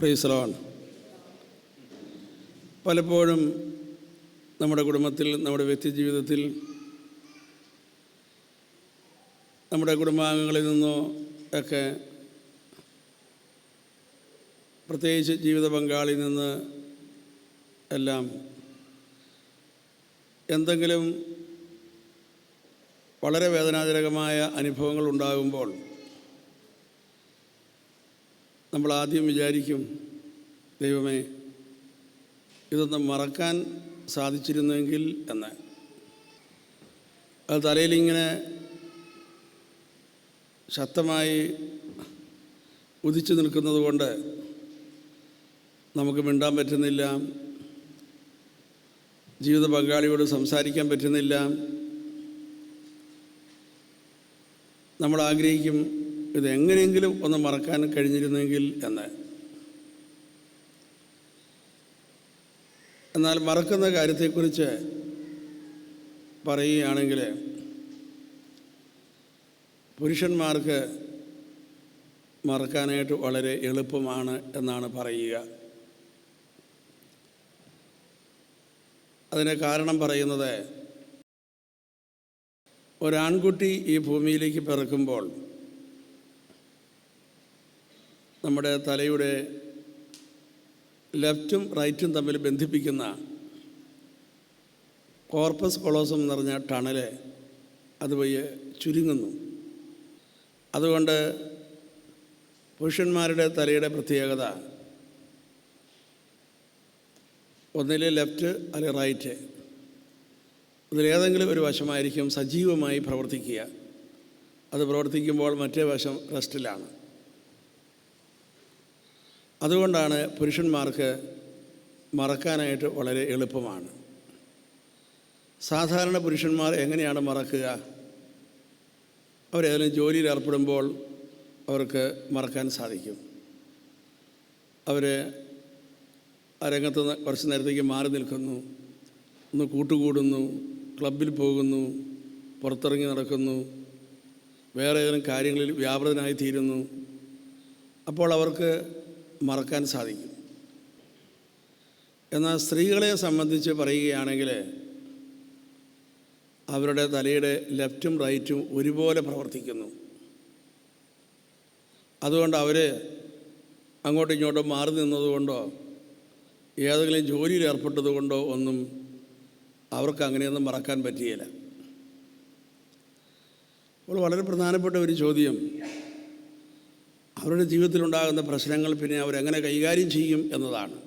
Praise the Lord. പലപ്പോഴും നമ്മുടെ കുടുംബത്തിൽ, നമ്മുടെ വ്യക്തിജീവിതത്തിൽ, നമ്മുടെ കുടുംബാംഗങ്ങളിൽ നിന്നോ ഒക്കെ, പ്രത്യേകിച്ച് ജീവിത പങ്കാളിയിൽ നിന്ന് എല്ലാം എന്തെങ്കിലും വളരെ വേദനാജനകമായ അനുഭവങ്ങൾ ഉണ്ടാകുമ്പോൾ നമ്മൾ ആദ്യം വിചാരിക്കും, ദൈവമേ, ഇതൊന്നും മറക്കാൻ സാധിച്ചിരുന്നെങ്കിൽ എന്ന്. അത് തലയിലിങ്ങനെ ശക്തമായി ഉദിച്ചു നിൽക്കുന്നത് കൊണ്ട് നമുക്ക് മിണ്ടാൻ പറ്റുന്നില്ല, ജീവിത പങ്കാളിയോട് സംസാരിക്കാൻ പറ്റുന്നില്ല. നമ്മൾ ആഗ്രഹിക്കും, ഇതെങ്ങനെയെങ്കിലും ഒന്ന് മറക്കാൻ കഴിഞ്ഞിരുന്നെങ്കിൽ എന്ന്. എന്നാൽ മറക്കുന്ന കാര്യത്തെക്കുറിച്ച് പറയുകയാണെങ്കിൽ, പുരുഷന്മാർക്ക് മറക്കാനായിട്ട് വളരെ എളുപ്പമാണ് എന്നാണ് പറയുക. അതിന് കാരണം പറയുന്നത്, ഒരാൺകുട്ടി ഈ ഭൂമിയിലേക്ക് പിറക്കുമ്പോൾ നമ്മുടെ തലയുടെ ലെഫ്റ്റും റൈറ്റും തമ്മിൽ ബന്ധിപ്പിക്കുന്ന കോർപ്പസ് കൊളോസം എന്ന് പറഞ്ഞ ടണല് അതുവഴി ചുരുങ്ങുന്നു. അതുകൊണ്ട് പുരുഷന്മാരുടെ തലയുടെ പ്രത്യേകത ഒന്നിലെ ലെഫ്റ്റ് അല്ലെങ്കിൽ റൈറ്റ്, അതിലേതെങ്കിലും ഒരു വശമായിരിക്കും സജീവമായി പ്രവർത്തിക്കുക. അത് പ്രവർത്തിക്കുമ്പോൾ മറ്റേ വശം റെസ്റ്റിലാണ്. അതുകൊണ്ടാണ് പുരുഷന്മാർക്ക് മറക്കാനായിട്ട് വളരെ എളുപ്പമാണ്. സാധാരണ പുരുഷന്മാർ എങ്ങനെയാണ് മറക്കുക? അവരേതെങ്കിലും ജോലിയിൽ ഏർപ്പെടുമ്പോൾ അവർക്ക് മറക്കാൻ സാധിക്കും. അവർ ആ രംഗത്ത് നിന്ന് കുറച്ച് നേരത്തേക്ക് മാറി നിൽക്കുന്നു, ഒന്ന് കൂട്ടുകൂടുന്നു, ക്ലബിൽ പോകുന്നു, പുറത്തിറങ്ങി നടക്കുന്നു, വേറെ ഏതെങ്കിലും കാര്യങ്ങളിൽ വ്യാപൃതനായി തീരുന്നു. അപ്പോൾ അവർക്ക് മറക്കാൻ സാധിക്കും. എന്നാൽ സ്ത്രീകളെ സംബന്ധിച്ച് പറയുകയാണെങ്കിൽ, അവരുടെ തലയുടെ ലെഫ്റ്റും റൈറ്റും ഒരുപോലെ പ്രവർത്തിക്കുന്നു. അതുകൊണ്ട് അവർ അങ്ങോട്ടും ഇങ്ങോട്ടും മാറി നിന്നതുകൊണ്ടോ ഏതെങ്കിലും ജോലിയിൽ ഏർപ്പെട്ടതുകൊണ്ടോ ഒന്നും അവർക്ക് അങ്ങനെയൊന്നും മറക്കാൻ പറ്റുകയില്ല. അപ്പോൾ വളരെ പ്രധാനപ്പെട്ട ഒരു ചോദ്യം, അവരുടെ ജീവിതത്തിലുണ്ടാകുന്ന പ്രശ്നങ്ങൾ പിന്നെ അവരെങ്ങനെ കൈകാര്യം ചെയ്യും എന്നതാണ്.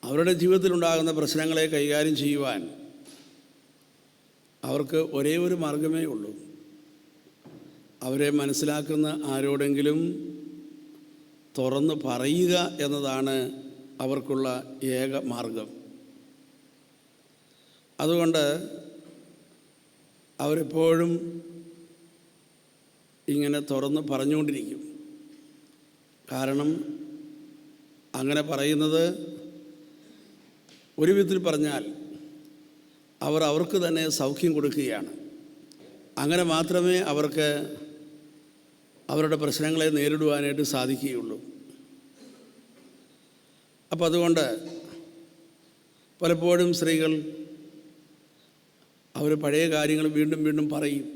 അവരുടെ ജീവിതത്തിലുണ്ടാകുന്ന പ്രശ്നങ്ങളെ കൈകാര്യം ചെയ്യുവാൻ അവർക്ക് ഒരേ ഒരു മാർഗമേ ഉള്ളൂ. അവരെ മനസ്സിലാക്കുന്ന ആരോടെങ്കിലും തുറന്ന് പറയുക എന്നതാണ് അവർക്കുള്ള ഏക മാർഗം. അതുകൊണ്ട് അവരെപ്പോഴും ഇങ്ങനെ തുറന്ന് പറഞ്ഞുകൊണ്ടിരിക്കും. കാരണം അങ്ങനെ പറയുന്നത് ഒരു വിധത്തിൽ പറഞ്ഞാൽ അവർക്ക് തന്നെ സൗഖ്യം കൊടുക്കുകയാണ്. അങ്ങനെ മാത്രമേ അവർക്ക് അവരുടെ പ്രശ്നങ്ങളെ നേരിടുവാനായിട്ട് സാധിക്കുകയുള്ളൂ. അപ്പോൾ അതുകൊണ്ട് പലപ്പോഴും സ്ത്രീകൾ അവർ പഴയ കാര്യങ്ങൾ വീണ്ടും വീണ്ടും പറയും.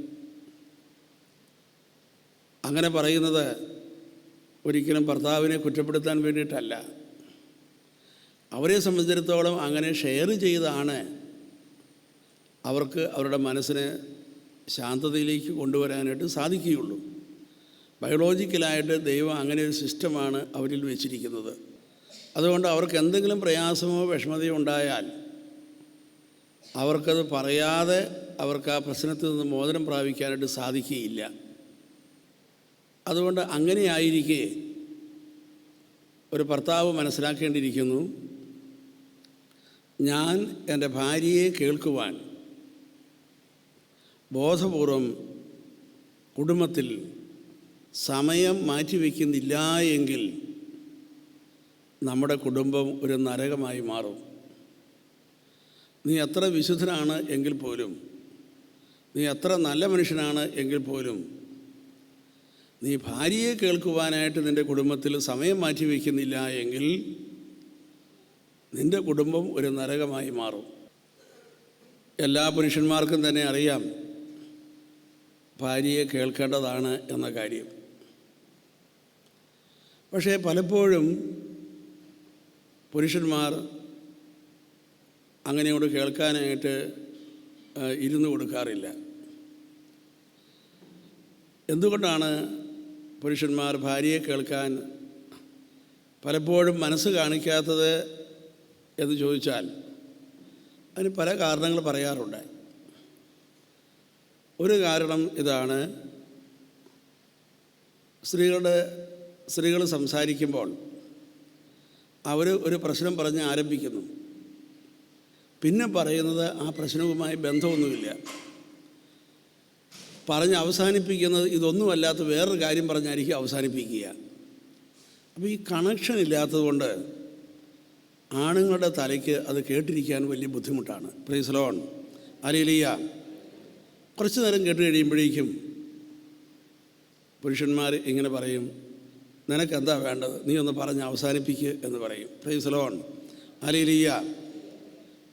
അങ്ങനെ പറയുന്നത് ഒരിക്കലും ഭർത്താവിനെ കുറ്റപ്പെടുത്താൻ വേണ്ടിയിട്ടല്ല. അവരെ സംബന്ധിച്ചിടത്തോളം അങ്ങനെ ഷെയർ ചെയ്താണ് അവർക്ക് അവരുടെ മനസ്സിനെ ശാന്തതയിലേക്ക് കൊണ്ടുവരാനായിട്ട് സാധിക്കുകയുള്ളൂ. ബയോളജിക്കലായിട്ട് ദൈവം അങ്ങനെ ഒരു സിസ്റ്റമാണ് അവരിൽ വെച്ചിരിക്കുന്നത്. അതുകൊണ്ട് അവർക്ക് എന്തെങ്കിലും പ്രയാസമോ വിഷമതയോ ഉണ്ടായാൽ അവർക്കത് പറയാതെ അവർക്ക് ആ പ്രശ്നത്തിൽ നിന്ന് മോചനം പ്രാപിക്കാനായിട്ട് സാധിക്കുകയില്ല. അതുകൊണ്ട് അങ്ങനെയായിരിക്കെ ഒരു ഭർത്താവ് മനസ്സിലാക്കേണ്ടിയിരിക്കുന്നു, ഞാൻ എൻ്റെ ഭാര്യയെ കേൾക്കുവാൻ ബോധപൂർവം കുടുംബത്തിൽ സമയം മാറ്റിവെക്കുന്നില്ല എങ്കിൽ നമ്മുടെ കുടുംബം ഒരു നരകമായി മാറും. നീ എത്ര വിശുദ്ധനാണ് എങ്കിൽ പോലും, നീ എത്ര നല്ല മനുഷ്യനാണ് എങ്കിൽ പോലും, നീ ഭാര്യയെ കേൾക്കുവാനായിട്ട് നിൻ്റെ കുടുംബത്തിൽ സമയം മാറ്റി വയ്ക്കുന്നില്ല എങ്കിൽ നിൻ്റെ കുടുംബം ഒരു നരകമായി മാറും. എല്ലാ പുരുഷന്മാർക്കും തന്നെ അറിയാം ഭാര്യയെ കേൾക്കേണ്ടതാണ് എന്ന കാര്യം. പക്ഷേ പലപ്പോഴും പുരുഷന്മാർ അങ്ങനെയോട് കേൾക്കാനായിട്ട് ഇരുന്ന് കൊടുക്കാറില്ല. എന്തുകൊണ്ടാണ് പുരുഷന്മാർ ഭാര്യയെ കേൾക്കാൻ പലപ്പോഴും മനസ്സ് കാണിക്കാത്തത് എന്ന് ചോദിച്ചാൽ അതിന് പല കാരണങ്ങൾ പറയാറുണ്ട്. ഒരു കാരണം ഇതാണ്, സ്ത്രീകൾ സംസാരിക്കുമ്പോൾ അവർ ഒരു പ്രശ്നം പറഞ്ഞ് ആരംഭിക്കുന്നു, പിന്നെ പറയുന്നത് ആ പ്രശ്നവുമായി ബന്ധമൊന്നുമില്ല, പറഞ്ഞ് അവസാനിപ്പിക്കുന്നത് ഇതൊന്നുമല്ലാത്ത വേറൊരു കാര്യം പറഞ്ഞായിരിക്കും അവസാനിപ്പിക്കുക. അപ്പോൾ ഈ കണക്ഷൻ ഇല്ലാത്തതുകൊണ്ട് ആണുങ്ങളുടെ തലയ്ക്ക് അത് കേട്ടിരിക്കാൻ വലിയ ബുദ്ധിമുട്ടാണ്. Praise Lord, hallelujah. കുറച്ച് നേരം കേട്ട് കഴിയുമ്പോഴേക്കും പുരുഷന്മാർ ഇങ്ങനെ പറയും, നിനക്കെന്താ വേണ്ടത്, നീ ഒന്ന് പറഞ്ഞ് അവസാനിപ്പിക്കുക എന്ന് പറയും. Praise Lord, hallelujah.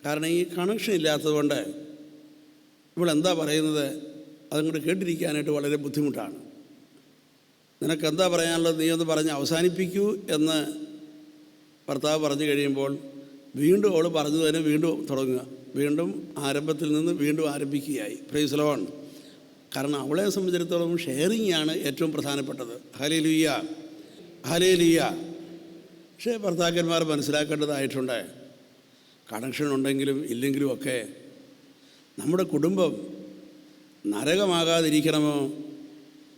കാരണം ഈ കണക്ഷൻ ഇല്ലാത്തതുകൊണ്ട് ഇവളെന്താ പറയുന്നത് അതങ്ങോട്ട് കേട്ടിരിക്കാനായിട്ട് വളരെ ബുദ്ധിമുട്ടാണ്. നിനക്കെന്താ പറയാനുള്ളത്, നീ ഒന്ന് പറഞ്ഞ് അവസാനിപ്പിക്കൂ എന്ന് ഭർത്താവ് പറഞ്ഞു കഴിയുമ്പോൾ വീണ്ടും അവൾ പറഞ്ഞു തന്നെ വീണ്ടും തുടങ്ങുക, വീണ്ടും ആരംഭത്തിൽ നിന്ന് വീണ്ടും ആരംഭിക്കുകയായി. Price loan. കാരണം അവളെ സംബന്ധിച്ചിടത്തോളം ഷെയറിംഗ് ആണ് ഏറ്റവും പ്രധാനപ്പെട്ടത്. Hallelujah, hallelujah. പക്ഷേ ഭർത്താക്കന്മാർ മനസ്സിലാക്കേണ്ടതായിട്ടുണ്ട്, കണക്ഷൻ ഉണ്ടെങ്കിലും ഇല്ലെങ്കിലും ഒക്കെ നമ്മുടെ കുടുംബം നരകമാകാതിരിക്കണമോ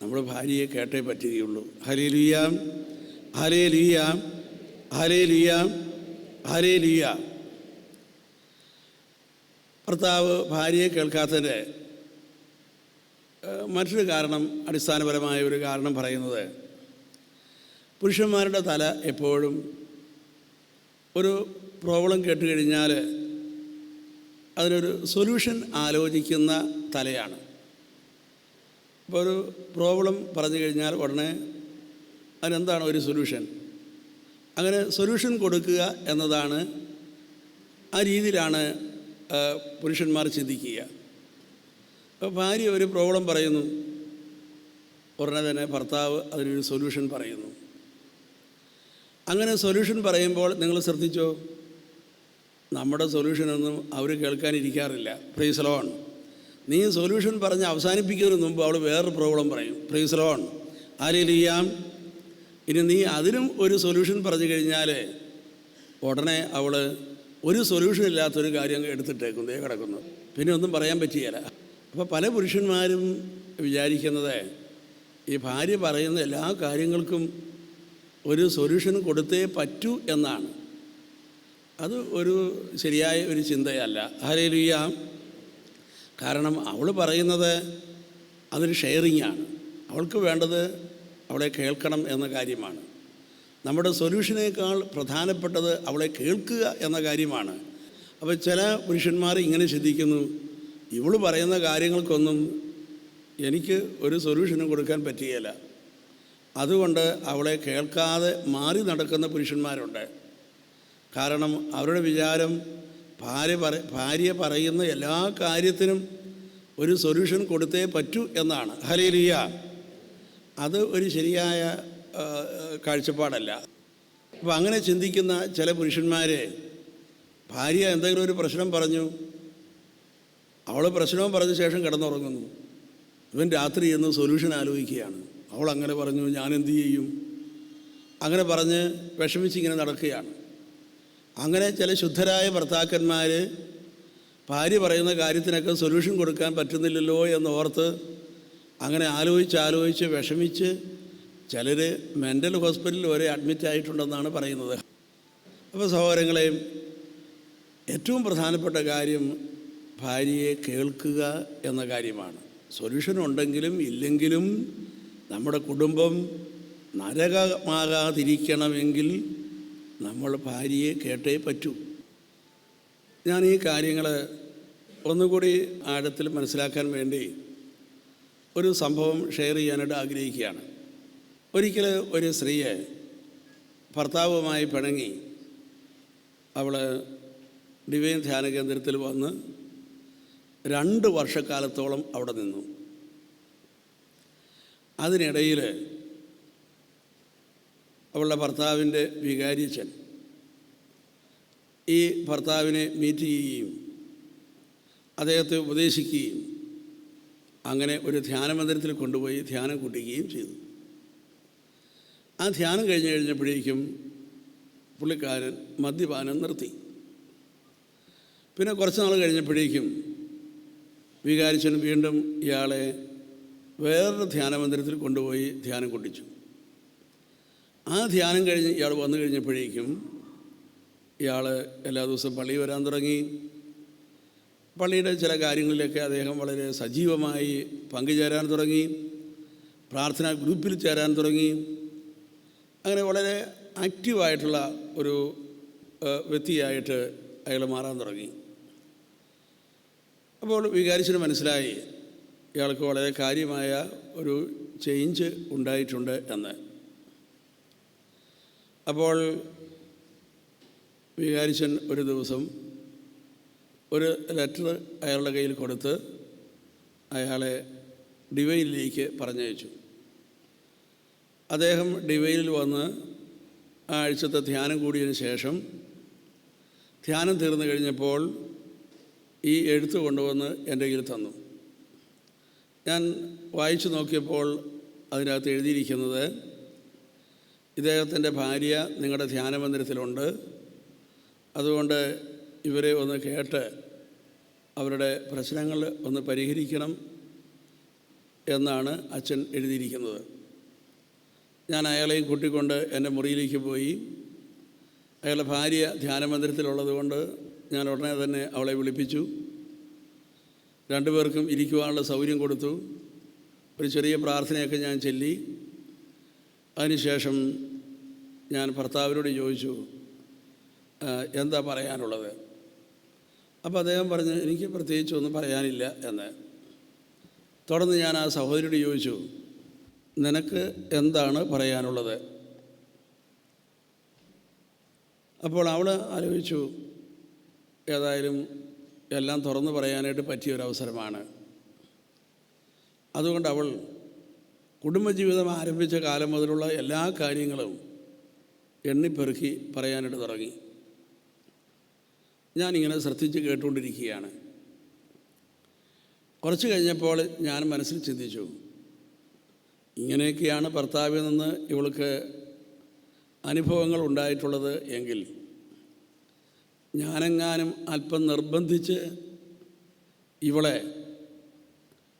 നമ്മൾ ഭാര്യയെ കേട്ടേ പറ്റുകയുള്ളൂ. Hallelujah, hallelujah, hallelujah, hallelujah. ഭർത്താവ് ഭാര്യയെ കേൾക്കാത്തതിൻ്റെ മറ്റൊരു കാരണം, അടിസ്ഥാനപരമായ ഒരു കാരണം പറയുന്നത്, പുരുഷന്മാരുടെ തല എപ്പോഴും ഒരു പ്രോബ്ലം കേട്ട് കഴിഞ്ഞാൽ അതിനൊരു സൊല്യൂഷൻ ആലോചിക്കുന്ന തലയാണ്. ഇപ്പോൾ ഒരു പ്രോബ്ലം പറഞ്ഞു കഴിഞ്ഞാൽ ഉടനെ അതിനെന്താണ് ഒരു സൊല്യൂഷൻ, അങ്ങനെ സൊല്യൂഷൻ കൊടുക്കുക എന്നതാണ്, ആ രീതിയിലാണ് പുരുഷന്മാർ ചിന്തിക്കുക. അപ്പോൾ ഭാര്യ ഒരു പ്രോബ്ലം പറയുന്നു, ഉടനെ തന്നെ ഭർത്താവ് അതിനൊരു സൊല്യൂഷൻ പറയുന്നു. അങ്ങനെ സൊല്യൂഷൻ പറയുമ്പോൾ നിങ്ങൾ ശ്രദ്ധിച്ചോ, നമ്മുടെ സൊല്യൂഷനൊന്നും അവർ കേൾക്കാനിരിക്കാറില്ല. Praise Lord. നീ സൊല്യൂഷൻ പറഞ്ഞ് അവസാനിപ്പിക്കുന്നതിന് മുമ്പ് അവൾ വേറൊരു പ്രോബ്ലം പറയും. Praise Lord, hallelujah. ഇനി നീ അതിനും ഒരു സൊല്യൂഷൻ പറഞ്ഞു കഴിഞ്ഞാൽ ഉടനെ അവൾ ഒരു സൊല്യൂഷൻ ഇല്ലാത്തൊരു കാര്യം എടുത്തിട്ടേക്കും, ദേ കിടക്കുന്നു, പിന്നെ ഒന്നും പറയാൻ പറ്റിയല്ല. അപ്പോൾ പല പുരുഷന്മാരും വിചാരിക്കുന്നത് ഈ ഭാര്യ പറയുന്ന എല്ലാ കാര്യങ്ങൾക്കും ഒരു സൊല്യൂഷൻ കൊടുത്തേ പറ്റൂ എന്നാണ്. അത് ഒരു ശരിയായ ഒരു ചിന്തയല്ല. ഹല്ലേലൂയ. കാരണം അവൾ പറയുന്നത് അതൊരു ഷെയറിങ്ങാണ്, അവൾക്ക് വേണ്ടത് അവളെ കേൾക്കണം എന്ന കാര്യമാണ്. നമ്മുടെ സൊല്യൂഷനേക്കാൾ പ്രധാനപ്പെട്ടത് അവളെ കേൾക്കുക എന്ന കാര്യമാണ്. അപ്പോൾ ചില പുരുഷന്മാർ ഇങ്ങനെ ചിന്തിക്കുന്നു, ഇവൾ പറയുന്ന കാര്യങ്ങൾക്കൊന്നും എനിക്ക് ഒരു സൊല്യൂഷനും കൊടുക്കാൻ പറ്റുകയില്ല, അതുകൊണ്ട് അവളെ കേൾക്കാതെ മാറി നടക്കുന്ന പുരുഷന്മാരുണ്ട്. കാരണം അവരുടെ വിചാരം ഭാര്യ പറയുന്ന എല്ലാ കാര്യത്തിനും ഒരു സൊല്യൂഷൻ കൊടുത്തേ പറ്റൂ എന്നാണ്. ഹല്ലേലൂയ. അത് ഒരു ശരിയായ കാഴ്ചപ്പാടല്ല. അപ്പോൾ അങ്ങനെ ചിന്തിക്കുന്ന ചില പുരുഷന്മാരെ, ഭാര്യ എന്തെങ്കിലും ഒരു പ്രശ്നം പറഞ്ഞു, അവൾ പ്രശ്നവും പറഞ്ഞ ശേഷം കിടന്നുറങ്ങുന്നു, ഇവൻ രാത്രി എന്ന് സൊല്യൂഷൻ ആലോചിക്കുകയാണ്. അവൾ അങ്ങനെ പറഞ്ഞു, ഞാൻ എന്തു ചെയ്യും, അങ്ങനെ പറഞ്ഞ് വിഷമിച്ചിങ്ങനെ നടക്കുകയാണ്. അങ്ങനെ ചില ശുദ്ധരായ ഭർത്താക്കന്മാർ ഭാര്യ പറയുന്ന കാര്യത്തിനൊക്കെ സൊല്യൂഷൻ കൊടുക്കാൻ പറ്റുന്നില്ലല്ലോ എന്നോർത്ത് അങ്ങനെ ആലോചിച്ച് വിഷമിച്ച് ചിലർ മെൻ്റൽ ഹോസ്പിറ്റലിൽ വരെ അഡ്മിറ്റ് ആയിട്ടുണ്ടെന്നാണ് പറയുന്നത്. അപ്പോൾ സഹോദരങ്ങളെ, ഏറ്റവും പ്രധാനപ്പെട്ട കാര്യം ഭാര്യയെ കേൾക്കുക എന്ന കാര്യമാണ്. സൊല്യൂഷൻ ഉണ്ടെങ്കിലും ഇല്ലെങ്കിലും നമ്മുടെ കുടുംബം നരകമാകാതിരിക്കണമെങ്കിൽ നമ്മൾ ഭാര്യയെ കേട്ടേ പറ്റൂ. ഞാൻ ഈ കാര്യങ്ങൾ ഒന്നുകൂടി ആഴത്തിൽ മനസ്സിലാക്കാൻ വേണ്ടി ഒരു സംഭവം ഷെയർ ചെയ്യാനായിട്ട് ആഗ്രഹിക്കുകയാണ്. ഒരിക്കൽ ഒരു സ്ത്രീയെ ഭർത്താവുമായി പിണങ്ങി അവൾ ഡിവൈൻ ധ്യാന കേന്ദ്രത്തിൽ വന്ന് 2 വർഷക്കാലത്തോളം അവിടെ നിന്നു. അതിനിടയിൽ അവളുടെ ഭർത്താവിൻ്റെ വികാരിയച്ഛൻ ഈ ഭർത്താവിനെ മീറ്റ് ചെയ്യുകയും അദ്ദേഹത്തെ ഉപദേശിക്കുകയും അങ്ങനെ ഒരു ധ്യാനമന്ദിരത്തിൽ കൊണ്ടുപോയി ധ്യാനം കൂട്ടിക്കുകയും ചെയ്തു. ആ ധ്യാനം കഴിഞ്ഞപ്പോഴേക്കും പുള്ളിക്കാരൻ മദ്യപാനം നിർത്തി. പിന്നെ കുറച്ച് നാൾ കഴിഞ്ഞപ്പോഴേക്കും വികാരിച്ചൻ വീണ്ടും ഇയാളെ വേറൊരു ധ്യാനമന്ദിരത്തിൽ കൊണ്ടുപോയി ധ്യാനം കൊണ്ടിച്ചു. ആ ധ്യാനം കഴിഞ്ഞ് ഇയാൾ വന്നു കഴിഞ്ഞപ്പോഴേക്കും ഇയാൾ എല്ലാ ദിവസവും പള്ളിയിൽ വരാൻ തുടങ്ങി. പള്ളിയുടെ ചില കാര്യങ്ങളിലൊക്കെ അദ്ദേഹം വളരെ സജീവമായി പങ്കുചേരാൻ തുടങ്ങി. പ്രാർത്ഥനാ ഗ്രൂപ്പിൽ ചേരാൻ തുടങ്ങി. അങ്ങനെ വളരെ ആക്റ്റീവായിട്ടുള്ള ഒരു വ്യക്തിയായിട്ട് അയാൾ മാറാൻ തുടങ്ങി. അപ്പോൾ വികാരിച്ചന് മനസ്സിലായി ഇയാൾക്ക് വളരെ കാര്യമായ ഒരു ചേഞ്ച് ഉണ്ടായിട്ടുണ്ട് എന്ന്. അപ്പോൾ വികാരിച്ചൻ ഒരു ദിവസം ഒരു ലെറ്റർ അയാളുടെ കയ്യിൽ കൊടുത്ത് അയാളെ ഡിവൈനിലേക്ക് പറഞ്ഞയച്ചു. അദ്ദേഹം ഡിവൈനിൽ വന്ന് ആ ആഴ്ചത്തെ ധ്യാനം കൂടിയതിന് ശേഷം ധ്യാനം തീർന്നു കഴിഞ്ഞപ്പോൾ ഈ എഴുത്ത് കൊണ്ടുവന്ന് എൻ്റെ കയ്യിൽ തന്നു. ഞാൻ വായിച്ചു നോക്കിയപ്പോൾ അതിനകത്ത് എഴുതിയിരിക്കുന്നത്, ഇദ്ദേഹത്തിൻ്റെ ഭാര്യ നിങ്ങളുടെ ധ്യാനമന്ദിരത്തിലുണ്ട്, അതുകൊണ്ട് ഇവരെ ഒന്ന് കേട്ട് അവരുടെ പ്രശ്നങ്ങൾ ഒന്ന് പരിഹരിക്കണം എന്നാണ് അച്ഛൻ എഴുതിയിരിക്കുന്നത്. ഞാൻ അയാളെയും കൂട്ടിക്കൊണ്ട് എൻ്റെ മുറിയിലേക്ക് പോയി. അയാളുടെ ഭാര്യ ധ്യാനമന്ദിരത്തിലുള്ളത് കൊണ്ട് ഞാൻ ഉടനെ തന്നെ അവളെ വിളിപ്പിച്ചു. 2 പേർക്കും ഇരിക്കുവാനുള്ള സൗകര്യം കൊടുത്തു. ഒരു ചെറിയ പ്രാർത്ഥനയൊക്കെ ഞാൻ ചൊല്ലി. അതിനുശേഷം ഞാൻ ഭർത്താവിനോട് ചോദിച്ചു, എന്താ പറയാനുള്ളത്? അപ്പോൾ അദ്ദേഹം പറഞ്ഞു, എനിക്ക് പ്രത്യേകിച്ചൊന്നും പറയാനില്ല എന്ന്. തുടർന്ന് ഞാൻ ആ സഹോദരിയോട് ചോദിച്ചു, നിനക്ക് എന്താണ് പറയാനുള്ളത്? അപ്പോൾ അവൾ ആലോചിച്ചു, ഏതായാലും എല്ലാം തുറന്നു പറയാനായിട്ട് പറ്റിയൊരവസരമാണ്. അതുകൊണ്ട് അവൾ കുടുംബജീവിതം ആരംഭിച്ച കാലം മുതലുള്ള എല്ലാ കാര്യങ്ങളും എണ്ണിപ്പെറുക്കി പറയാനായിട്ട് തുടങ്ങി. ഞാനിങ്ങനെ ശ്രദ്ധിച്ച് കേട്ടുകൊണ്ടിരിക്കുകയാണ്. കുറച്ച് കഴിഞ്ഞപ്പോൾ ഞാൻ മനസ്സിൽ ചിന്തിച്ചു, ഇങ്ങനെയൊക്കെയാണ് ഭർത്താവിൽ നിന്ന് ഇവൾക്ക് അനുഭവങ്ങൾ ഉണ്ടായിട്ടുള്ളത് എങ്കിൽ ഞാനെങ്ങാനും അല്പം നിർബന്ധിച്ച് ഇവളെ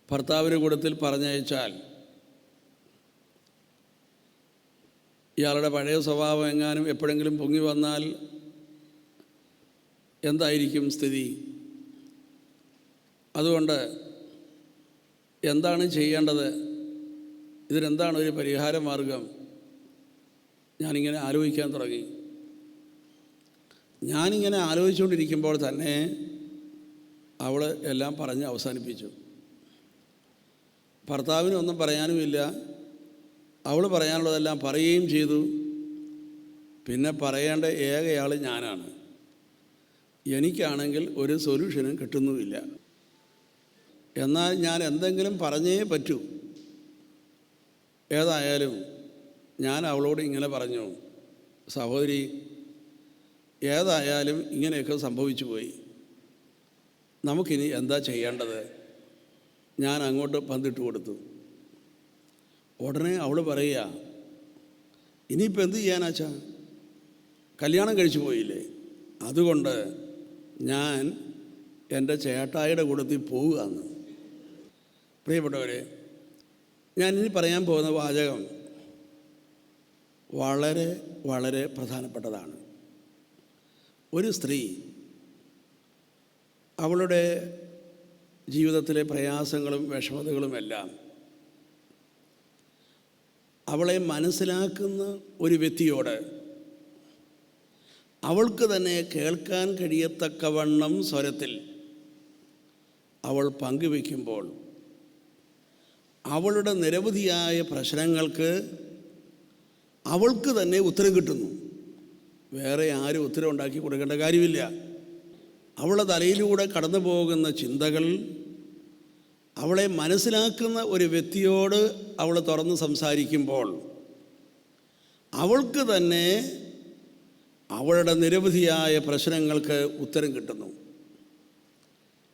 ഭർത്താവിൻ്റെ കൂട്ടത്തിൽ പറഞ്ഞയച്ചാൽ ഇയാളുടെ പഴയ സ്വഭാവം എങ്ങാനും എപ്പോഴെങ്കിലും പൊങ്ങി വന്നാൽ എന്തായിരിക്കും സ്ഥിതി? അതുകൊണ്ട് എന്താണ് ചെയ്യേണ്ടത്? ഇതിനെന്താണ് ഒരു പരിഹാര മാർഗം? ഞാനിങ്ങനെ ആലോചിക്കാൻ തുടങ്ങി. ഞാനിങ്ങനെ ആലോചിച്ചുകൊണ്ടിരിക്കുമ്പോൾ തന്നെ അവൾ എല്ലാം പറഞ്ഞ് അവസാനിപ്പിച്ചു. ഭർത്താവിനൊന്നും പറയാനുമില്ല. അവൾ പറയാനുള്ളതെല്ലാം പറയുകയും ചെയ്തു. പിന്നെ പറയേണ്ട ഏകയാൾ ഞാനാണ്. എനിക്കാണെങ്കിൽ ഒരു സൊല്യൂഷനും കിട്ടുന്നുമില്ല. എന്നാൽ ഞാൻ എന്തെങ്കിലും പറഞ്ഞേ പറ്റൂ. ഏതായാലും ഞാൻ അവളോട് ഇങ്ങനെ പറഞ്ഞു, സഹോദരി, ഏതായാലും ഇങ്ങനെയൊക്കെ സംഭവിച്ചു പോയി, നമുക്കിനി എന്താ ചെയ്യേണ്ടത്? ഞാൻ അങ്ങോട്ട് പന്തിട്ട് കൊടുത്തു. ഉടനെ അവൾ പറയുക, ഇനിയിപ്പോൾ എന്ത് ചെയ്യാനാച്ചാ? കല്യാണം കഴിച്ചു പോയില്ലേ? അതുകൊണ്ട് ഞാൻ എൻ്റെ ചേട്ടായിയുടെ കൂട്ടത്തിൽ പോവുകയെന്ന്. പ്രിയപ്പെട്ടവരെ, ഞാനിനി പറയാൻ പോകുന്ന വാചകം വളരെ വളരെ പ്രധാനപ്പെട്ടതാണ്. ഒരു സ്ത്രീ അവളുടെ ജീവിതത്തിലെ പ്രയാസങ്ങളും വിഷമതകളുമെല്ലാം അവളെ മനസ്സിലാക്കുന്ന ഒരു വ്യക്തിയോട് അവൾക്ക് തന്നെ കേൾക്കാൻ കഴിയത്തക്കവണ്ണം സ്വരത്തിൽ അവൾ പങ്കുവയ്ക്കുമ്പോൾ അവളുടെ നിരവധിയായ പ്രശ്നങ്ങൾക്ക് അവൾക്ക് തന്നെ ഉത്തരം കിട്ടുന്നു. വേറെ ആരും ഉത്തരം ഉണ്ടാക്കി കൊടുക്കേണ്ട കാര്യമില്ല. അവളുടെ തലയിലൂടെ കടന്നു പോകുന്ന ചിന്തകൾ, അവളെ മനസ്സിലാക്കുന്ന ഒരു വ്യക്തിയോട് അവൾ തുറന്ന് സംസാരിക്കുമ്പോൾ അവൾക്ക് തന്നെ അവളുടെ നിരവധിയായ പ്രശ്നങ്ങൾക്ക് ഉത്തരം കിട്ടുന്നു.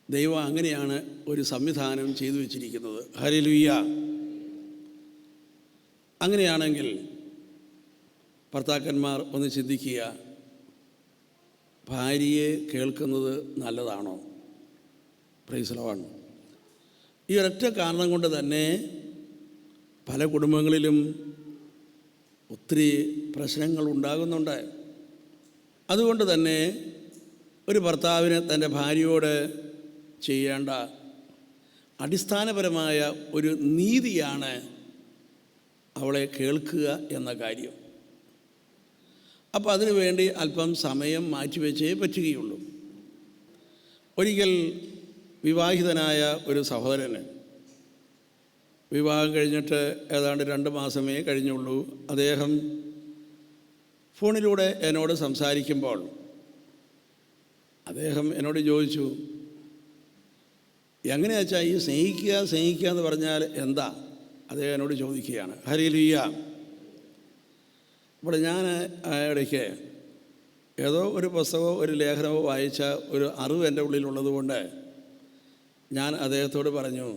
ദൈവം അങ്ങനെയാണ് ഒരു സംവിധാനം ചെയ്തു വച്ചിരിക്കുന്നത്. ഹല്ലേലൂയ. അങ്ങനെയാണെങ്കിൽ ഭർത്താക്കന്മാർ ഒന്ന് ചിന്തിക്കുക, ഭാര്യയെ കേൾക്കുന്നത് നല്ലതാണോ? Praise the Lord. ഈ ഒരൊറ്റ കാരണം കൊണ്ട് തന്നെ പല കുടുംബങ്ങളിലും ഒത്തിരി പ്രശ്നങ്ങൾ ഉണ്ടാകുന്നുണ്ട്. അതുകൊണ്ട് തന്നെ ഒരു ഭർത്താവിന് തൻ്റെ ഭാര്യയോട് ചെയ്യേണ്ട അടിസ്ഥാനപരമായ ഒരു നീതിയാണ് അവളെ കേൾക്കുക എന്ന കാര്യം. അപ്പോൾ അതിനു വേണ്ടി അല്പം സമയം മാറ്റിവെച്ചേ പറ്റുകയുള്ളൂ. ഒരിക്കൽ വിവാഹിതനായ ഒരു സഹോദരന് വിവാഹം കഴിഞ്ഞിട്ട് ഏതാണ്ട് 2 മാസമേ കഴിഞ്ഞുള്ളൂ. അദ്ദേഹം ഫോണിലൂടെ എന്നോട് സംസാരിക്കുമ്പോൾ അദ്ദേഹം എന്നോട് ചോദിച്ചു, എങ്ങനെയാ വെച്ചാൽ ഈ സ്നേഹിക്കുക എന്ന് പറഞ്ഞാൽ എന്താ? അദ്ദേഹം എന്നോട് ചോദിക്കുകയാണ്. ഹല്ലേലൂയ. അപ്പോൾ ഞാൻ ഇടയ്ക്ക് ഏതോ ഒരു പുസ്തകമോ ഒരു ലേഖനമോ വായിച്ച ഒരു അറിവ് എൻ്റെ ഉള്ളിലുള്ളത് കൊണ്ട് ഞാൻ അദ്ദേഹത്തോട് പറഞ്ഞു,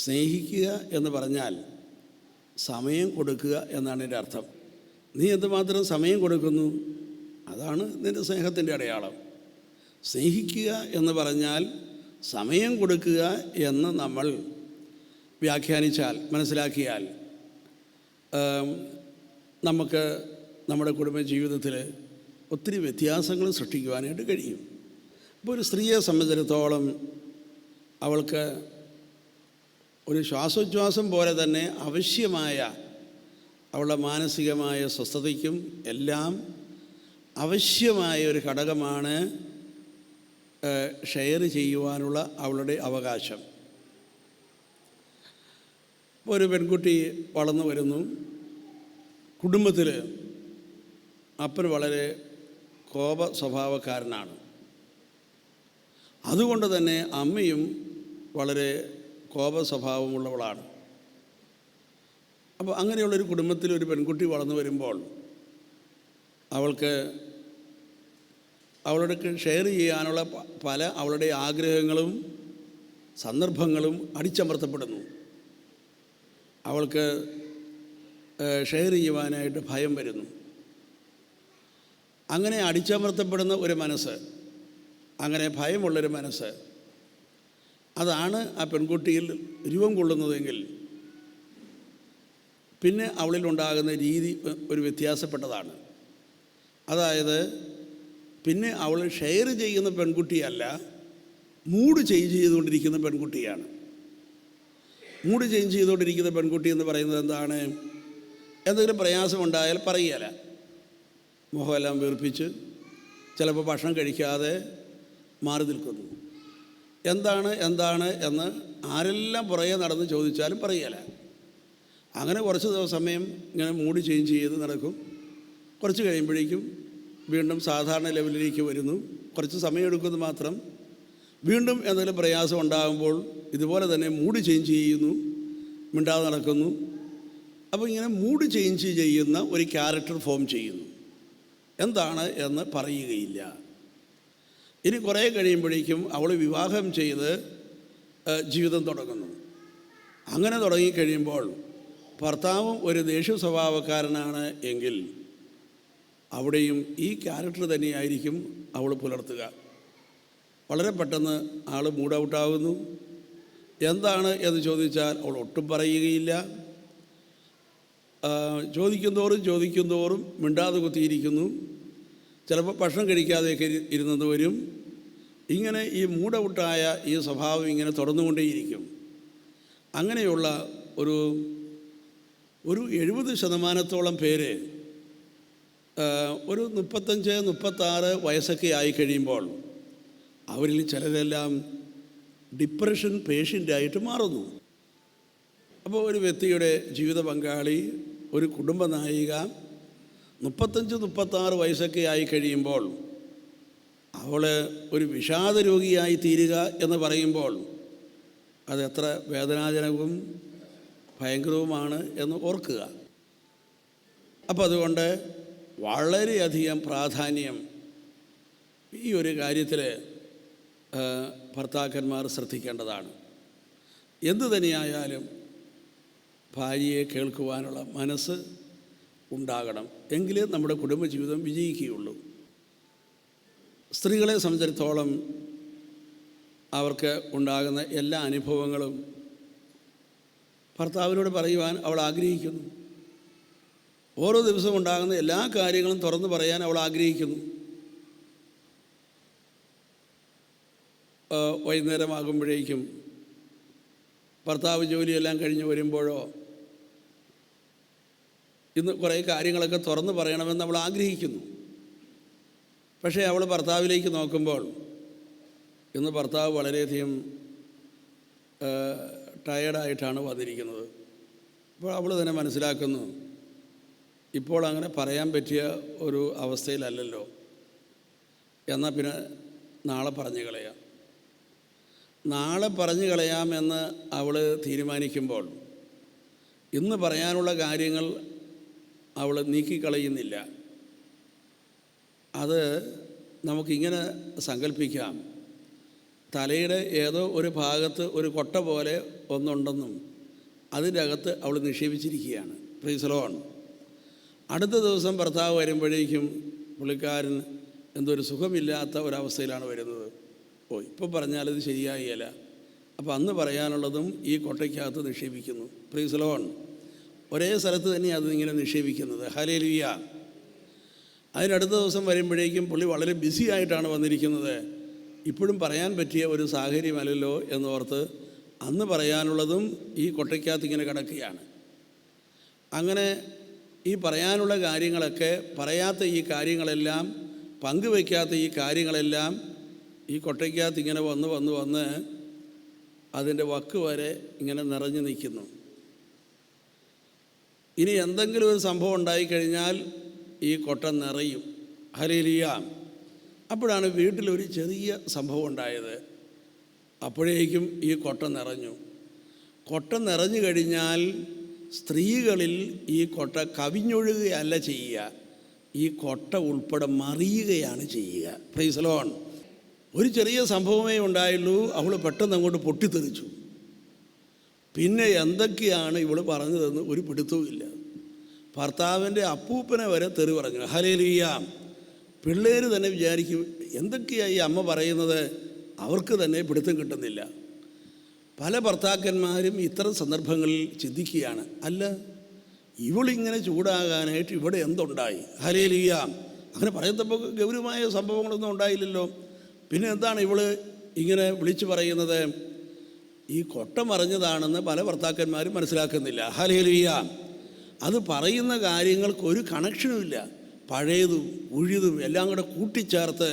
സ്നേഹിക്കുക എന്ന് പറഞ്ഞാൽ സമയം കൊടുക്കുക എന്നാണ് എൻ്റെ അർത്ഥം. നീ എന്തുമാത്രം സമയം കൊടുക്കുന്നു, അതാണ് നിൻ്റെ സ്നേഹത്തിൻ്റെ അടയാളം. സ്നേഹിക്കുക എന്ന് പറഞ്ഞാൽ സമയം കൊടുക്കുക എന്ന് നമ്മൾ വ്യാഖ്യാനിച്ചാൽ, മനസ്സിലാക്കിയാൽ നമുക്ക് നമ്മുടെ കുടുംബ ജീവിതത്തിൽ ഒത്തിരി വ്യത്യാസങ്ങൾ സൃഷ്ടിക്കുവാനായിട്ട് കഴിയും. ഇപ്പോൾ ഒരു സ്ത്രീയെ സംബന്ധിച്ചിടത്തോളം അവൾക്ക് ഒരു ശ്വാസോച്ഛ്വാസം പോലെ തന്നെ ആവശ്യമായ അവളുടെ മാനസികമായ സ്വസ്ഥതയ്ക്കും എല്ലാം ആവശ്യമായ ഒരു ഘടകമാണ് ഷെയർ ചെയ്യുവാനുള്ള അവളുടെ അവകാശം. ഇപ്പോൾ ഒരു പെൺകുട്ടി വളർന്നു വരുന്നു. കുടുംബത്തിൽ അപ്പൻ വളരെ കോപ സ്വഭാവക്കാരനാണ്. അതുകൊണ്ട് തന്നെ അമ്മയും വളരെ കോപ സ്വഭാവമുള്ളവളാണ്. അപ്പോൾ അങ്ങനെയുള്ളൊരു കുടുംബത്തിൽ ഒരു പെൺകുട്ടി വളർന്നു വരുമ്പോൾ അവൾക്ക് അവളുടെ ഷെയർ ചെയ്യാനുള്ള പല അവളുടെ ആഗ്രഹങ്ങളും സന്ദർഭങ്ങളും അടിച്ചമർത്തപ്പെടുന്നു. അവൾക്ക് ഷെയർ ചെയ്യുവാനായിട്ട് ഭയം വരുന്നു. അങ്ങനെ അടിച്ചമർത്തപ്പെടുന്ന ഒരു മനസ്സ്, അങ്ങനെ ഭയമുള്ളൊരു മനസ്സ്, അതാണ് ആ പെൺകുട്ടിയിൽ രൂപം കൊള്ളുന്നതെങ്കിൽ പിന്നെ അവളിലുണ്ടാകുന്ന രീതി ഒരു വ്യത്യാസപ്പെട്ടതാണ്. അതായത് പിന്നെ അവൾ ഷെയർ ചെയ്യുന്ന പെൺകുട്ടിയല്ല, മൂഡ് ചേഞ്ച് ചെയ്തുകൊണ്ടിരിക്കുന്ന പെൺകുട്ടിയാണ്. മൂഡ് ചേഞ്ച് ചെയ്തുകൊണ്ടിരിക്കുന്ന പെൺകുട്ടി എന്ന് പറയുന്നത് എന്താണ്? എന്തെങ്കിലും പ്രയാസമുണ്ടായാൽ പറയുകയില്ല, മുഖമെല്ലാം വീർപ്പിച്ച് ചിലപ്പോൾ ഭക്ഷണം കഴിക്കാതെ മാറി നിൽക്കുന്നു. എന്താണ് എന്ന് ആരെല്ലാം പുറകെ നടന്ന് ചോദിച്ചാലും പറയുകയില്ല. അങ്ങനെ കുറച്ച് സമയം ഇങ്ങനെ മൂഡ് ചേഞ്ച് ചെയ്ത് നടക്കും. കുറച്ച് കഴിയുമ്പോഴേക്കും വീണ്ടും സാധാരണ ലെവലിലേക്ക് വരുന്നു. കുറച്ച് സമയമെടുക്കുന്നത് മാത്രം. വീണ്ടും എന്തെങ്കിലും പ്രയാസം ഉണ്ടാകുമ്പോൾ ഇതുപോലെ തന്നെ മൂഡ് ചേഞ്ച് ചെയ്യുന്നു, മിണ്ടാതെ നടക്കുന്നു. അപ്പോൾ ഇങ്ങനെ മൂഡ് ചേഞ്ച് ചെയ്യുന്ന ഒരു ക്യാരക്ടർ ഫോം ചെയ്യുന്നു. എന്താണ് എന്ന് പറയുകയില്ല. ഇനി കുറേ കഴിയുമ്പോഴേക്കും അവൾ വിവാഹം ചെയ്ത് ജീവിതം തുടങ്ങുന്നു. അങ്ങനെ തുടങ്ങിക്കഴിയുമ്പോൾ ഭർത്താവും ഒരു ദേഷ്യ സ്വഭാവക്കാരനാണ് എങ്കിൽ അവിടെയും ഈ ക്യാരക്ടർ തന്നെയായിരിക്കും അവൾ പുലർത്തുക. വളരെ പെട്ടെന്ന് ആൾ മൂഡ് ഔട്ടാകുന്നു. എന്താണ് എന്ന് ചോദിച്ചാൽ അവൾ ഒട്ടും പറയുകയില്ല. ചോദിക്കും തോറും മിണ്ടാതെ കുത്തിയിരിക്കുന്നു. ചിലപ്പോൾ ഭക്ഷണം കഴിക്കാതെയൊക്കെ ഇരുന്നത് വരും. ഇങ്ങനെ ഈ മൂഡ് ഔട്ടായ ഈ സ്വഭാവം ഇങ്ങനെ തുടർന്നുകൊണ്ടേയിരിക്കും. അങ്ങനെയുള്ള ഒരു 70% പേര് ഒരു 35-36 വയസ്സൊക്കെ ആയിക്കഴിയുമ്പോൾ അവരിൽ ചിലരെല്ലാം ഡിപ്രഷൻ പേഷ്യൻ്റായിട്ട് മാറുന്നു. അപ്പോൾ ഒരു വ്യക്തിയുടെ ജീവിത പങ്കാളി, ഒരു കുടുംബ നായിക 35-36 വയസ്സൊക്കെ ആയി കഴിയുമ്പോൾ അവൾ ഒരു വിഷാദ രോഗിയായി തീരുക എന്ന് പറയുമ്പോൾ അതെത്ര വേദനാജനകവും ഭയങ്കരവുമാണ് എന്ന് ഓർക്കുക. അപ്പോൾ അതുകൊണ്ട് വളരെയധികം പ്രാധാന്യം ഈ ഒരു കാര്യത്തിൽ ഭർത്താക്കന്മാർ ശ്രദ്ധിക്കേണ്ടതാണ്. എന്തു തന്നെയായാലും ഭാര്യയെ കേൾക്കുവാനുള്ള മനസ്സ് ഉണ്ടാകണം, എങ്കിലേ നമ്മുടെ കുടുംബജീവിതം വിജയിക്കുകയുള്ളൂ. സ്ത്രീകളെ സംബന്ധിച്ചിടത്തോളം അവർക്ക് ഉണ്ടാകുന്ന എല്ലാ അനുഭവങ്ങളും ഭർത്താവിനോട് പറയുവാൻ അവൾ ആഗ്രഹിക്കുന്നു. ഓരോ ദിവസവും ഉണ്ടാകുന്ന എല്ലാ കാര്യങ്ങളും തുറന്നു പറയാൻ അവൾ ആഗ്രഹിക്കുന്നു. വൈകുന്നേരമാകുമ്പോഴേക്കും ഭർത്താവ് ജോലിയെല്ലാം കഴിഞ്ഞ് വരുമ്പോഴോ ഇന്ന് കുറേ കാര്യങ്ങളൊക്കെ തുറന്നു പറയണമെന്ന് അവൾ ആഗ്രഹിക്കുന്നു. പക്ഷേ അവൾ ഭർത്താവിലേക്ക് നോക്കുമ്പോൾ ഇന്ന് ഭർത്താവ് വളരെയധികം ടയേർഡായിട്ടാണ് വന്നിരിക്കുന്നത്. അപ്പോൾ അവൾ തന്നെ മനസ്സിലാക്കുന്നു, ഇപ്പോൾ അങ്ങനെ പറയാൻ പറ്റിയ ഒരു അവസ്ഥയിലല്ലല്ലോ, എന്നാൽ പിന്നെ നാളെ പറഞ്ഞു കളയാം. നാളെ പറഞ്ഞു കളയാമെന്ന് അവൾ തീരുമാനിക്കുമ്പോൾ ഇന്ന് പറയാനുള്ള കാര്യങ്ങൾ അവൾ നീക്കിക്കളയുന്നില്ല. അത് നമുക്കിങ്ങനെ സങ്കല്പിക്കാം, തലയുടെ ഏതോ ഒരു ഭാഗത്ത് ഒരു കൊട്ട പോലെ ഒന്നുണ്ടെന്നും അതിൻ്റെ അകത്ത് അവൾ നിക്ഷേപിച്ചിരിക്കുകയാണ്. Praise the Lord. അടുത്ത ദിവസം ഭർത്താവ് വരുമ്പോഴേക്കും പുള്ളിക്കാരൻ എന്തൊരു സുഖമില്ലാത്ത ഒരവസ്ഥയിലാണ് വരുന്നത്. ഇപ്പോൾ പറഞ്ഞാലത് ശരിയായില്ല. അപ്പോൾ അന്ന് പറയാനുള്ളതും ഈ കൊട്ടയ്ക്കകത്ത് നിക്ഷേപിക്കുന്നു. Praise the Lord. ഒരേ സ്ഥലത്ത് തന്നെ അത് ഇങ്ങനെ നിക്ഷേപിക്കുന്നത്. ഹല്ലേലൂയ. അതിനടുത്ത ദിവസം വരുമ്പോഴേക്കും പുള്ളി വളരെ ബിസി ആയിട്ടാണ് വന്നിരിക്കുന്നത്. ഇപ്പോഴും പറയാൻ പറ്റിയ ഒരു സാഹചര്യമല്ലല്ലോ എന്നോർത്ത് അന്ന് പറയാനുള്ളതും ഈ കൊട്ടയ്ക്കകത്ത് ഇങ്ങനെ കിടക്കുകയാണ്. അങ്ങനെ ഈ പറയാനുള്ള കാര്യങ്ങളൊക്കെ, പറയാത്ത ഈ കാര്യങ്ങളെല്ലാം, പങ്കുവയ്ക്കാത്ത ഈ കാര്യങ്ങളെല്ലാം ഈ കൊട്ടയ്ക്കകത്ത് ഇങ്ങനെ വന്ന് അതിൻ്റെ വക്ക് വരെ ഇങ്ങനെ നിറഞ്ഞു നിൽക്കുന്നു. ഇനി എന്തെങ്കിലും ഒരു സംഭവം ഉണ്ടായിക്കഴിഞ്ഞാൽ ഈ കൊട്ട നിറയും. ഹല്ലേലൂയ. അപ്പോഴാണ് വീട്ടിലൊരു ചെറിയ സംഭവം ഉണ്ടായത്. അപ്പോഴേക്കും ഈ കൊട്ട നിറഞ്ഞു. കൊട്ട നിറഞ്ഞു കഴിഞ്ഞാൽ സ്ത്രീകളിൽ ഈ കൊട്ട കവിഞ്ഞൊഴുകുകയല്ല ചെയ്യുക, ഈ കൊട്ട ഉൾപ്പെടെ മറിയുകയാണ് ചെയ്യുക. Praise the Lord. ഒരു ചെറിയ സംഭവമേ ഉണ്ടായുള്ളൂ, അവൾ പെട്ടെന്ന് അങ്ങോട്ട് പൊട്ടിത്തെറിച്ചു. പിന്നെ എന്തൊക്കെയാണ് ഇവൾ പറഞ്ഞതെന്ന് ഒരു പിടുത്തവുമില്ല. ഭർത്താവിൻ്റെ അപ്പൂപ്പനെ വരെ തെറി പറഞ്ഞു. ഹല്ലേലൂയ. പിള്ളേർ തന്നെ വിചാരിക്കും, എന്തൊക്കെയാണ് ഈ അമ്മ പറയുന്നത്, അവർക്ക് തന്നെ പിടുത്തം കിട്ടുന്നില്ല. പല ഭർത്താക്കന്മാരും ഇത്തരം സന്ദർഭങ്ങളിൽ ചിന്തിക്കുകയാണ്, അല്ല ഇവളിങ്ങനെ ചൂടാകാനായിട്ട് ഇവിടെ എന്തുണ്ടായി? ഹല്ലേലൂയ. അങ്ങനെ പറയത്തപ്പോൾ ഗൗരവമായ സംഭവങ്ങളൊന്നും ഉണ്ടായില്ലല്ലോ. പിന്നെ എന്താണ് ഇവള് ഇങ്ങനെ വിളിച്ചു പറയുന്നത്? ഈ കൊട്ട മറിഞ്ഞതാണെന്ന് പല ഭർത്താക്കന്മാരും മനസ്സിലാക്കുന്നില്ല. ഹല്ലേലൂയ. അത് പറയുന്ന കാര്യങ്ങൾക്കൊരു കണക്ഷനുമില്ല. പഴയതും പുതിയതും എല്ലാം കൂടെ കൂട്ടിച്ചേർത്ത്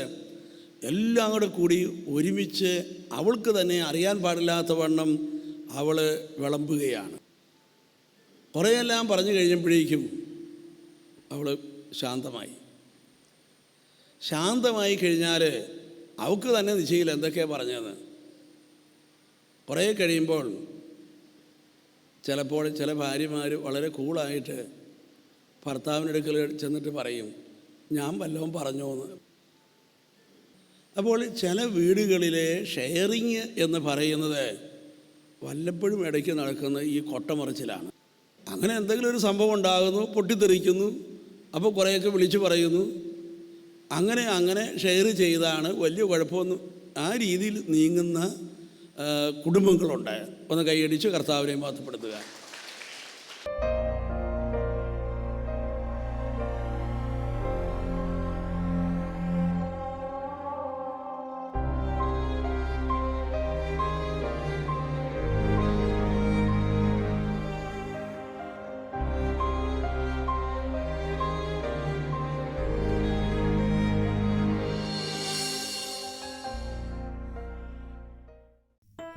എല്ലാം കൂടെ കൂടി ഒരുമിച്ച് അവൾക്ക് തന്നെ അറിയാൻ പാടില്ലാത്ത വണ്ണം അവൾ വിളമ്പുകയാണ്. കുറേയെല്ലാം പറഞ്ഞു കഴിഞ്ഞപ്പോഴേക്കും അവൾ ശാന്തമായി കഴിഞ്ഞാൽ അവൾക്ക് തന്നെ നിശ്ചയില്ല എന്തൊക്കെയാണ് പറഞ്ഞതെന്ന്. കുറേ കഴിയുമ്പോൾ ചിലപ്പോൾ ചില ഭാര്യമാർ വളരെ കൂളായിട്ട് ഭർത്താവിനടുക്കൽ ചെന്നിട്ട് പറയും, ഞാൻ വല്ലതും പറഞ്ഞോ എന്ന്. അപ്പോൾ ചില വീടുകളിലെ ഷെയറിങ് എന്ന് പറയുന്നത് വല്ലപ്പോഴും ഇടയ്ക്ക് നടക്കുന്ന ഈ കൊട്ടമറിച്ചിലാണ്. അങ്ങനെ എന്തെങ്കിലും ഒരു സംഭവം ഉണ്ടാകുന്നു, പൊട്ടിത്തെറിക്കുന്നു, അപ്പോൾ കുറേയൊക്കെ വിളിച്ചു പറയുന്നു, അങ്ങനെ ഷെയർ ചെയ്താണ് വലിയ കുഴപ്പമൊന്നും ആ രീതിയിൽ നീങ്ങുന്ന കുടുംബങ്ങളുണ്ട്. ഒന്ന് കൈയടിച്ച് കർത്താവിനെ മഹത്വപ്പെടുത്തുക.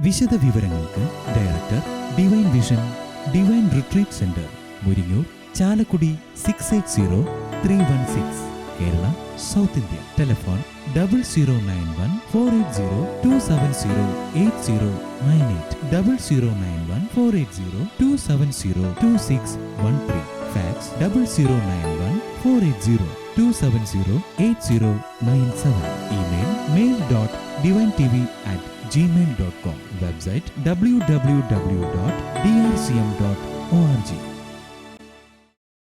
വിശദ വിവരങ്ങൾക്ക് director, divine vision, divine retreat centre, Muringoor, Chalakudy 680 316, Kerala, South India. Telephone 0091 480 270 8098, 0091 480 270 2613. Fax 0091 480 270 8097. Email mail.divinetv@gmail.com. Website www.drcm.org.